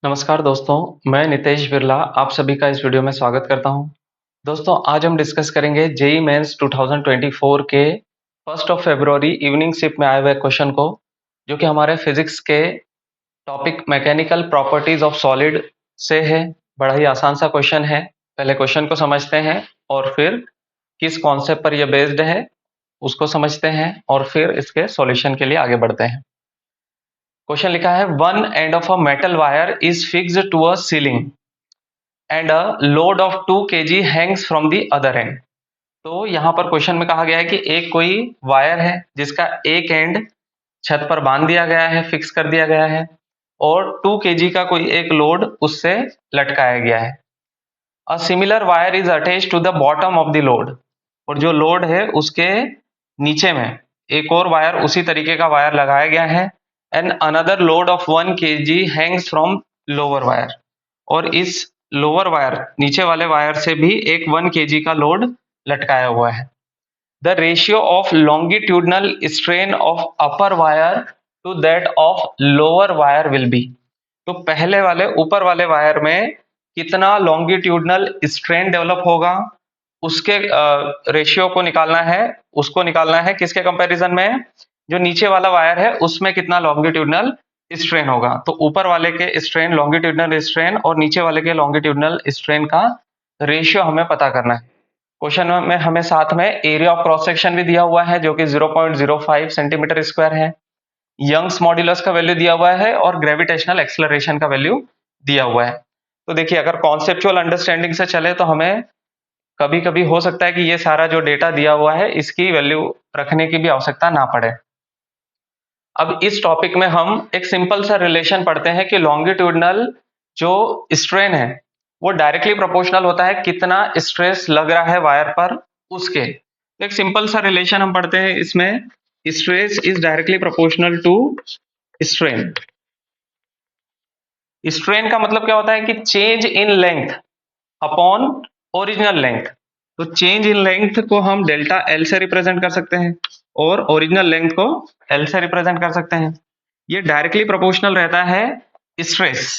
नमस्कार दोस्तों, मैं नितेश बिरला आप सभी का इस वीडियो में स्वागत करता हूं। दोस्तों, आज हम डिस्कस करेंगे जेईई मेंस 2024 के 1 फरवरी इवनिंग शिफ्ट में आए हुए क्वेश्चन को, जो कि हमारे फिजिक्स के topic mechanical properties of solid से है। बड़ा ही आसान सा क्वेश्चन है। पहले क्वेश्चन को समझते हैं और फिर किस कॉन्सेप्ट पर यह बेस्ड है उसको समझते हैं और फिर इसके सॉल्यूशन के लिए आगे बढ़ते हैं। क्वेश्चन लिखा है, one end of a metal wire is fixed to a ceiling and a load of 2 kg hangs from the other end. तो यहाँ पर क्वेश्चन में कहा गया है कि एक कोई वायर है जिसका एक एंड छत पर बांध दिया गया है, फिक्स कर दिया गया है, और 2 kg का कोई एक लोड उससे लटकाया गया है। A similar wire is attached to the bottom of the load, और जो लोड है उसके नीचे में एक और वायर उसी तरीके का वायर लगाया गया है। And another load of 1 kg hangs from lower wire, और इस लोअर वायर नीचे वाले वायर से भी एक 1 kg का लोड लटकाया हुआ है। The ratio of longitudinal strain of upper wire to that of lower wire will be. तो पहले वाले ऊपर वाले वायर में कितना लॉन्गिट्यूडनल स्ट्रेन डेवलप होगा उसके रेशियो को निकालना है। उसको निकालना है किसके कंपैरिजन में? जो नीचे वाला वायर है उसमें कितना लॉन्गिट्यूडनल स्ट्रेन होगा। तो ऊपर वाले के स्ट्रेन लॉन्गिट्यूडनल स्ट्रेन और नीचे वाले के लॉन्गिट्यूडनल स्ट्रेन का रेशियो हमें पता करना है। क्वेश्चन में हमें साथ में एरिया ऑफ क्रॉस सेक्शन भी दिया हुआ है जो कि 0.05 सेंटीमीटर स्क्वायर है। यंग्स मॉड्यूलस का वैल्यू दिया हुआ है और ग्रेविटेशनल एक्सेलरेशन का वैल्यू दिया हुआ है। तो देखिए, अगर कॉन्सेप्चुअल अंडरस्टैंडिंग से चले तो हमें कभी कभी हो सकता है कि ये सारा जो डेटा दिया हुआ है इसकी वैल्यू रखने की भी आवश्यकता ना पड़े। अब इस टॉपिक में हम एक सिंपल सा रिलेशन पढ़ते हैं कि लॉन्गिट्यूडनल जो स्ट्रेन है वो डायरेक्टली प्रोपोर्शनल होता है कितना स्ट्रेस लग रहा है वायर पर उसके। तो एक सिंपल सा रिलेशन हम पढ़ते हैं इसमें, stress is directly proportional to strain. Strain का मतलब क्या होता है कि change in length upon original length. तो चेंज इन लेंथ को हम डेल्टा एल से रिप्रेजेंट कर सकते हैं और ओरिजिनल लेंथ को एल से रिप्रेजेंट कर सकते हैं। ये डायरेक्टली प्रोपोर्शनल रहता है स्ट्रेस।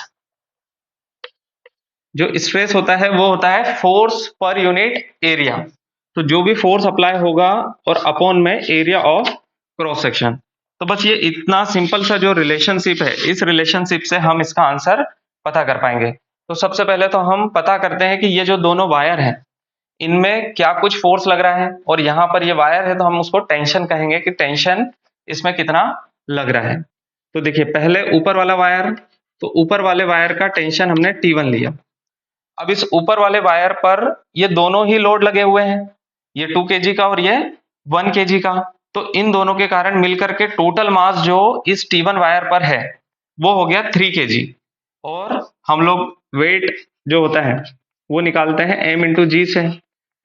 जो स्ट्रेस होता है वो होता है फोर्स पर यूनिट एरिया। तो जो भी फोर्स अप्लाई होगा और अपॉन में एरिया ऑफ क्रॉस सेक्शन। तो बस ये इतना सिंपल सा जो रिलेशनशिप है, इस रिलेशनशिप से हम इसका आंसर पता कर पाएंगे। तो सबसे पहले तो हम पता करते हैं कि ये जो दोनों वायर हैं इनमें क्या कुछ फोर्स लग रहा है, और यहाँ पर ये वायर है तो हम उसको टेंशन कहेंगे कि टेंशन इसमें कितना लग रहा है। तो देखिए, पहले ऊपर वाला वायर, तो ऊपर वाले वायर का टेंशन हमने T1 लिया। अब इस ऊपर वाले वायर पर ये दोनों ही लोड लगे हुए हैं, ये 2 kg का और ये 1 kg का। तो इन दोनों के कारण मिलकर के टोटल मास जो इस T1 वायर पर है वो हो गया 3 kg। और हम लोग वेट जो होता है वो निकालते हैं m इंटू जी से।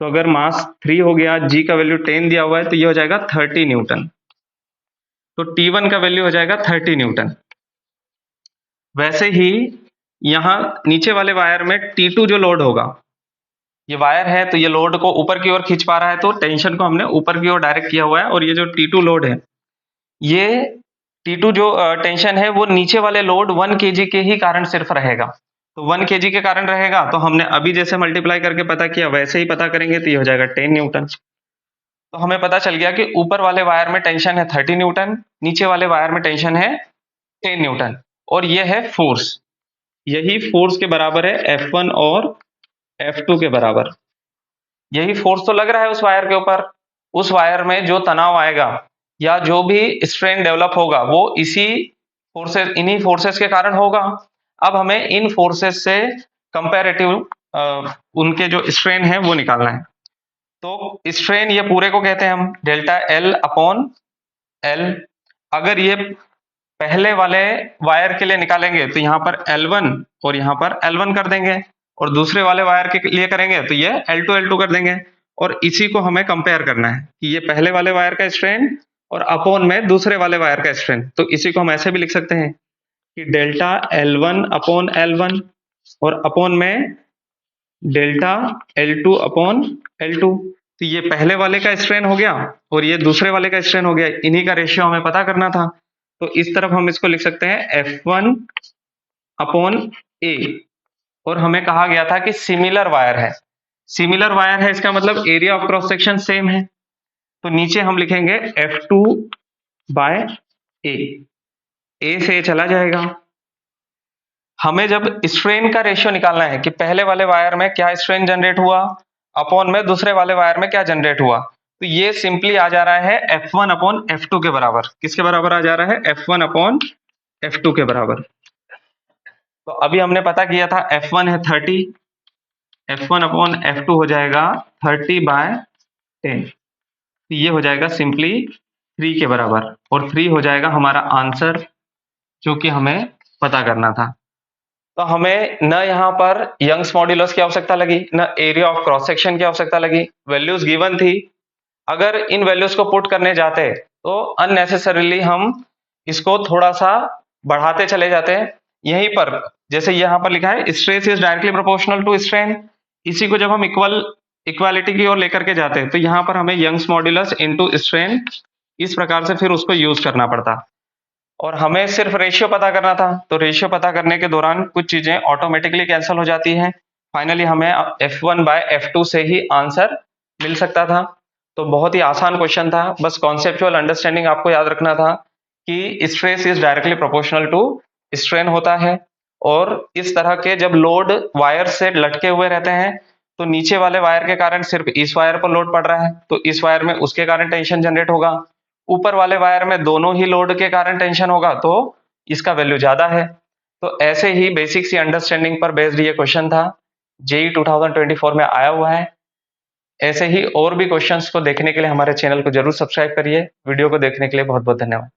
तो अगर मास 3 हो गया, g का वैल्यू 10 दिया हुआ है, तो ये हो जाएगा 30 न्यूटन। तो T1 का वैल्यू हो जाएगा 30 न्यूटन। वैसे ही यहाँ नीचे वाले वायर में T2 जो लोड होगा, ये वायर है तो ये लोड को ऊपर की ओर खींच पा रहा है, तो टेंशन को हमने ऊपर की ओर डायरेक्ट किया हुआ है। और ये जो T2 लोड है, ये T2 जो टेंशन है वो नीचे वाले लोड 1 kg के ही कारण सिर्फ रहेगा। तो 1 kg के कारण रहेगा, तो हमने अभी जैसे मल्टीप्लाई करके पता किया वैसे ही पता करेंगे, तो ये हो जाएगा 10 न्यूटन। तो हमें पता चल गया कि ऊपर वाले वायर में टेंशन है 30 न्यूटन, नीचे वाले वायर में टेंशन है 10 न्यूटन, और ये है फोर्स। यही फोर्स के बराबर है F1 और F2 के बराबर। यही फोर्स तो लग रहा है उस वायर के ऊपर। उस वायर में जो तनाव आएगा या जो भी स्ट्रेन डेवलप होगा वो इन्हीं फोर्सेस के कारण होगा। अब हमें इन फोर्सेस से कंपैरेटिव उनके जो स्ट्रेन है वो निकालना है। तो स्ट्रेन ये पूरे को कहते हैं हम डेल्टा एल अपॉन एल। अगर ये पहले वाले वायर के लिए निकालेंगे तो यहाँ पर L1 और यहाँ पर L1 कर देंगे, और दूसरे वाले वायर के लिए करेंगे तो ये L2 L2 कर देंगे। और इसी को हमें कंपेयर करना है कि ये पहले वाले वायर का स्ट्रेन और अपॉन में दूसरे वाले वायर का स्ट्रेन। तो इसी को हम ऐसे भी लिख सकते हैं कि डेल्टा L1 अपॉन L1 और अपॉन में डेल्टा L2 अपॉन L2। तो ये पहले वाले का स्ट्रेन हो गया और ये दूसरे वाले का स्ट्रेन हो गया, इन्हीं का रेशियो हमें पता करना था। तो इस तरफ हम इसको लिख सकते हैं F1 अपॉन ए, और हमें कहा गया था कि सिमिलर वायर है। सिमिलर वायर है इसका मतलब area of cross section same है, तो नीचे हम लिखेंगे F2 बाय ए से ए चला जाएगा। हमें जब स्ट्रेन का रेशियो निकालना है कि पहले वाले वायर में क्या स्ट्रेन जनरेट हुआ अपॉन में दूसरे वाले वायर में क्या जनरेट हुआ, तो ये सिंपली आ जा रहा है F1 अपॉन F2 के बराबर। किसके बराबर आ जा रहा है? F1 अपॉन F2 के बराबर। तो अभी हमने पता किया था F1 है 30, F1 अपॉन F2 हो जाएगा 30 बाय 10, तो ये हो जाएगा सिंपली 3 के बराबर, और 3 हो जाएगा हमारा आंसर जो कि हमें पता करना था। तो हमें न यहाँ पर यंग्स मॉड्यूलस की आवश्यकता लगी, न एरिया ऑफ क्रॉस सेक्शन की आवश्यकता लगी, वैल्यूज गिवन थी। अगर इन वैल्यूज को पुट करने जाते तो अननेसेसरीली हम इसको थोड़ा सा बढ़ाते चले जाते हैं। यहीं पर जैसे यहाँ पर लिखा है stress is directly proportional to strain, इसी को जब हम इक्वालिटी की ओर लेकर के जाते हैं तो यहाँ पर हमें यंग्स मॉड्यूलस इनटू स्ट्रेन इस प्रकार से फिर उसको यूज करना पड़ता, और हमें सिर्फ रेशियो पता करना था। तो रेशियो पता करने के दौरान कुछ चीजें ऑटोमेटिकली कैंसिल हो जाती हैं। फाइनली हमें F1 बाय F2 से ही आंसर मिल सकता था। तो बहुत ही आसान क्वेश्चन था, बस कॉन्सेप्चुअल अंडरस्टैंडिंग आपको याद रखना था कि stress is directly proportional to strain होता है, और इस तरह के जब लोड वायर से लटके हुए रहते हैं तो नीचे वाले वायर के कारण सिर्फ इस वायर पर लोड पड़ रहा है तो इस वायर में उसके कारण टेंशन जनरेट होगा, ऊपर वाले वायर में दोनों ही लोड के कारण टेंशन होगा तो इसका वैल्यू ज्यादा है। तो ऐसे ही बेसिक सी अंडरस्टैंडिंग पर बेस्ड ये क्वेश्चन था, जेई 2024 में आया हुआ है। ऐसे ही और भी क्वेश्चंस को देखने के लिए हमारे चैनल को जरूर सब्सक्राइब करिए। वीडियो को देखने के लिए बहुत बहुत धन्यवाद।